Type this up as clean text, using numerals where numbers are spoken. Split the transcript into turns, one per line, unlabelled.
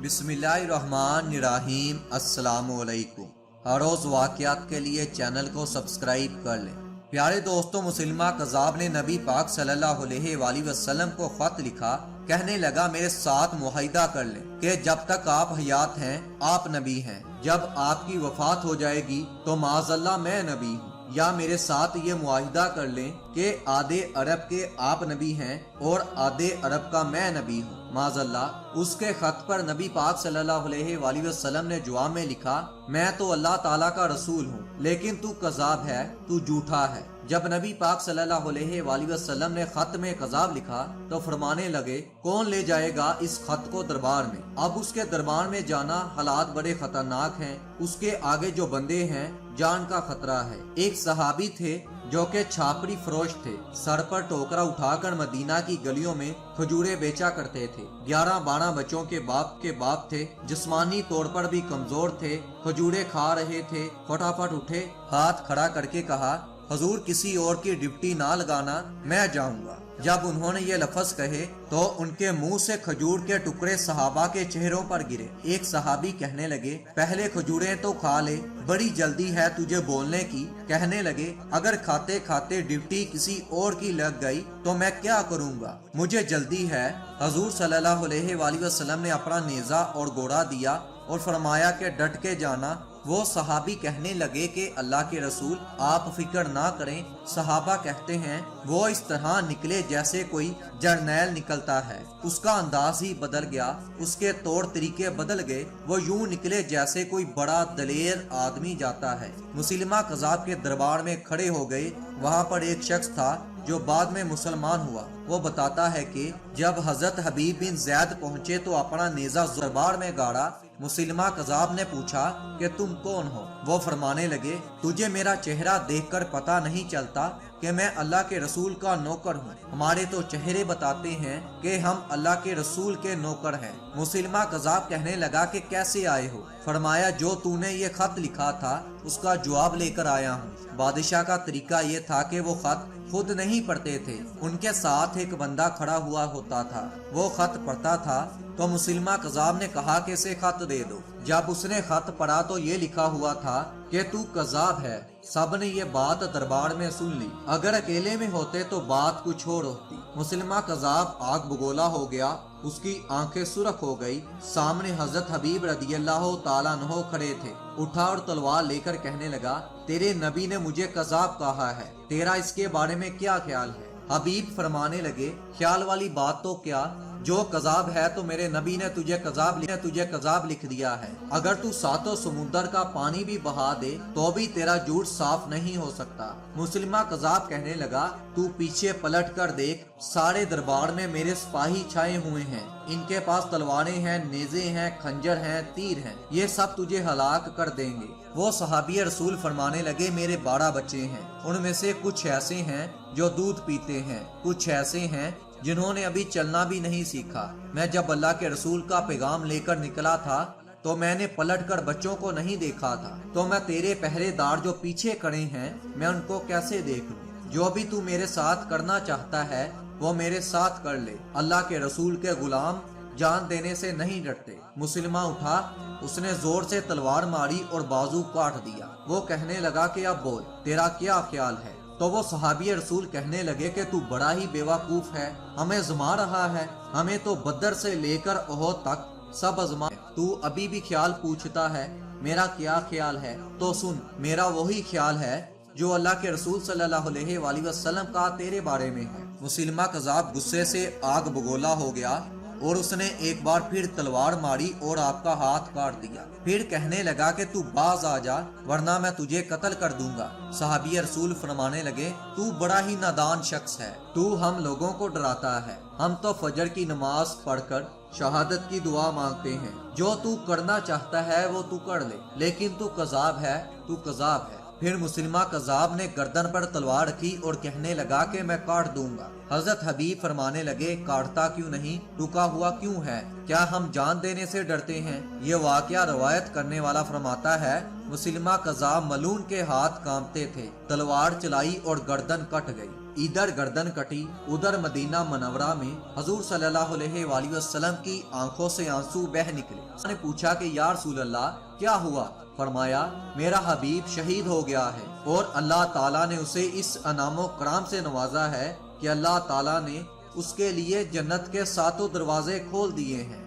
बिस्मिल्लाहिर्रहमानिर्रहीम। अस्सलाम वालेकुम। हर रोज़ वाक़यात के लिए चैनल को सब्सक्राइब कर लें। प्यारे दोस्तों, मुसलमा कज़ाब ने नबी पाक सल्लल्लाहु अलैहि वसल्लम को ख़त लिखा। कहने लगा, मेरे साथ मुआहिदा कर लें कि जब तक आप हयात हैं आप नबी हैं, जब आपकी वफ़ात हो जाएगी तो माज़अल्लाह मैं नबी हूँ। या मेरे साथ ये मुआहिदा कर लें कि आधे अरब के आप नबी हैं और आधे अरब का मैं नबी हूँ, माज़अल्लाह। उसके खत पर नबी पाक सल्लल्लाहु अलैहि वसल्लम ने जवाब में लिखा, मैं तो अल्लाह ताला का रसूल हूँ, लेकिन तू कज़ाब है, तू झूठा है। जब नबी पाक सल्लल्लाहु अलैहि वसल्लम ने खत में कज़ाब लिखा तो फरमाने लगे, कौन ले जाएगा इस खत को दरबार में। अब उसके दरबार में जाना हालात बड़े खतरनाक हैं। उसके आगे जो बंदे हैं जान का खतरा है। एक सहाबी थे जो कि छापड़ी फरोश थे, सर पर टोकरा उठाकर मदीना की गलियों में खजूरें बेचा करते थे। 11-12 बच्चों के बाप थे, जिस्मानी तौर पर भी कमजोर थे। खजूरें खा रहे थे, फटाफट उठे, हाथ खड़ा करके कहा, हुजूर किसी और की ड्यूटी ना लगाना, मैं जाऊंगा। जब उन्होंने ये लफ्ज कहे तो उनके मुंह से खजूर के टुकड़े सहाबा के चेहरों पर गिरे। एक सहाबी कहने लगे, पहले खजूरें तो खा ले, बड़ी जल्दी है तुझे बोलने की। कहने लगे, अगर खाते खाते ड्यूटी किसी और की लग गई तो मैं क्या करूंगा, मुझे जल्दी है। हुजूर सल्लल्लाहु अलैहि वसल्लम ने अपना नेजा और घोड़ा दिया और फरमाया कि डट के जाना। वो सहाबी कहने लगे कि अल्लाह के रसूल आप फिक्र ना करें। सहाबा कहते हैं, वो इस तरह निकले जैसे कोई जर्नैल निकलता है। उसका अंदाज ही बदल गया, उसके तौर तरीके बदल गए। वो यूं निकले जैसे कोई बड़ा दलेर आदमी जाता है। मुसलमा कज़ाब के दरबार में खड़े हो गए। वहाँ पर एक शख्स था जो बाद में मुसलमान हुआ। वो बताता है कि जब हजरत हबीब बिन ज़ैद पहुंचे तो अपना नेज़ा दरबार में गाड़ा। मुसलमा कज़ाब ने पूछा कि तुम कौन हो। वो फरमाने लगे, तुझे मेरा चेहरा देखकर पता नहीं चलता कि मैं अल्लाह के रसूल का नौकर हूँ। हमारे तो चेहरे बताते हैं कि हम अल्लाह के रसूल के नौकर हैं। मुसलमा कज़ाब कहने लगा कि कैसे आए हो। फरमाया, जो तूने ये खत लिखा था उसका जवाब लेकर आया हूँ। बादशाह का तरीका ये था कि वो खत खुद नहीं पढ़ते थे, उनके साथ एक बंदा खड़ा हुआ होता था, वो खत पढ़ता था। तो मुसलमा कज़ाब ने कहा कि इसे खत दे दो। जब उसने खत पढ़ा तो ये लिखा हुआ था कि तू कज़ाब है। सब ने ये बात दरबार में सुन ली। अगर अकेले में होते तो बात कुछ और होती। मुसलमा कज़ाब आग बगोला हो गया, उसकी आंखें सुर्ख हो गई। सामने हजरत हबीब रदियल्लाहु ताला अन्हु खड़े थे। उठा और तलवार लेकर कहने लगा, तेरे नबी ने मुझे कज़ाब कहा है, तेरा इसके बारे में क्या ख्याल है। हबीब फरमाने लगे, ख्याल वाली बात तो क्या, जो कज़ाब है तो मेरे नबी ने तुझे कज़ाब लिख दिया है। अगर तू सातों समुद्र का पानी भी बहा दे तो भी तेरा झूठ साफ नहीं हो सकता। मुसलमा कज़ाब कहने लगा, तू पीछे पलट कर देख, सारे दरबार में मेरे सिपाही छाए हुए हैं। इनके पास तलवारें हैं, नेज़े हैं, खंजर हैं, तीर हैं, ये सब तुझे हलाक कर देंगे। वो सहाबी रसूल फरमाने लगे, मेरे 12 बच्चे हैं, उनमें से कुछ ऐसे हैं जो दूध पीते हैं, कुछ ऐसे हैं जिन्होंने अभी चलना भी नहीं सीखा। मैं जब अल्लाह के रसूल का पैगाम लेकर निकला था तो मैंने पलटकर बच्चों को नहीं देखा था, तो मैं तेरे पहरेदार जो पीछे खड़े हैं मैं उनको कैसे देख लूं। जो भी तू मेरे साथ करना चाहता है वो मेरे साथ कर ले। अल्लाह के रसूल के गुलाम जान देने से नहीं डरते। मुसलमा उठा, उसने जोर से तलवार मारी और बाजू काट दिया। वो कहने लगा कि अब बोल, तेरा क्या ख्याल है। तो वो सहाबी रसूल कहने लगे कि तू बड़ा ही बेवकूफ है, हमें आज़मा रहा है, हमें तो बदर से लेकर ओहद तक सब आज़मा, तू अभी भी ख्याल पूछता है मेरा क्या ख्याल है। तो सुन, मेरा वही ख्याल है जो अल्लाह के रसूल सल्लल्लाहु अलैहि वसल्लम का तेरे बारे में है। मुसलमा कज़ाब गुस्से से आग बगोला हो गया और उसने एक बार फिर तलवार मारी और आपका हाथ काट दिया। फिर कहने लगा कि तू बाज आ जा वरना मैं तुझे कत्ल कर दूंगा। सहाबी रसूल फरमाने लगे, तू बड़ा ही नादान शख्स है, तू हम लोगों को डराता है। हम तो फजर की नमाज पढ़कर शहादत की दुआ मांगते हैं। जो तू करना चाहता है वो तू कर ले, लेकिन तू कज़ाब है, तू कज़ाब है। फिर मुसलमा कज़ाब ने गर्दन पर तलवार रखी और कहने लगा कि मैं काट दूंगा। हजरत हबीब फरमाने लगे, काटता क्यों नहीं, रुका हुआ क्यों है, क्या हम जान देने से डरते हैं। ये वाकया रवायत करने वाला फरमाता है, मुसलमा कज़ाब मलून के हाथ कांपते थे, तलवार चलाई और गर्दन कट गई। ادھر گردن کٹی ادھر مدینہ منورہ میں حضور صلی اللہ علیہ وآلہ وسلم کی آنکھوں سے آنسو بہہ نکلے۔ اس نے پوچھا کہ یا رسول اللہ کیا ہوا؟ فرمایا میرا حبیب شہید ہو گیا ہے اور اللہ تعالیٰ نے اسے اس انعام و کرام سے نوازا ہے کہ اللہ تعالیٰ نے اس کے لیے جنت کے 7 دروازے کھول دیے ہیں۔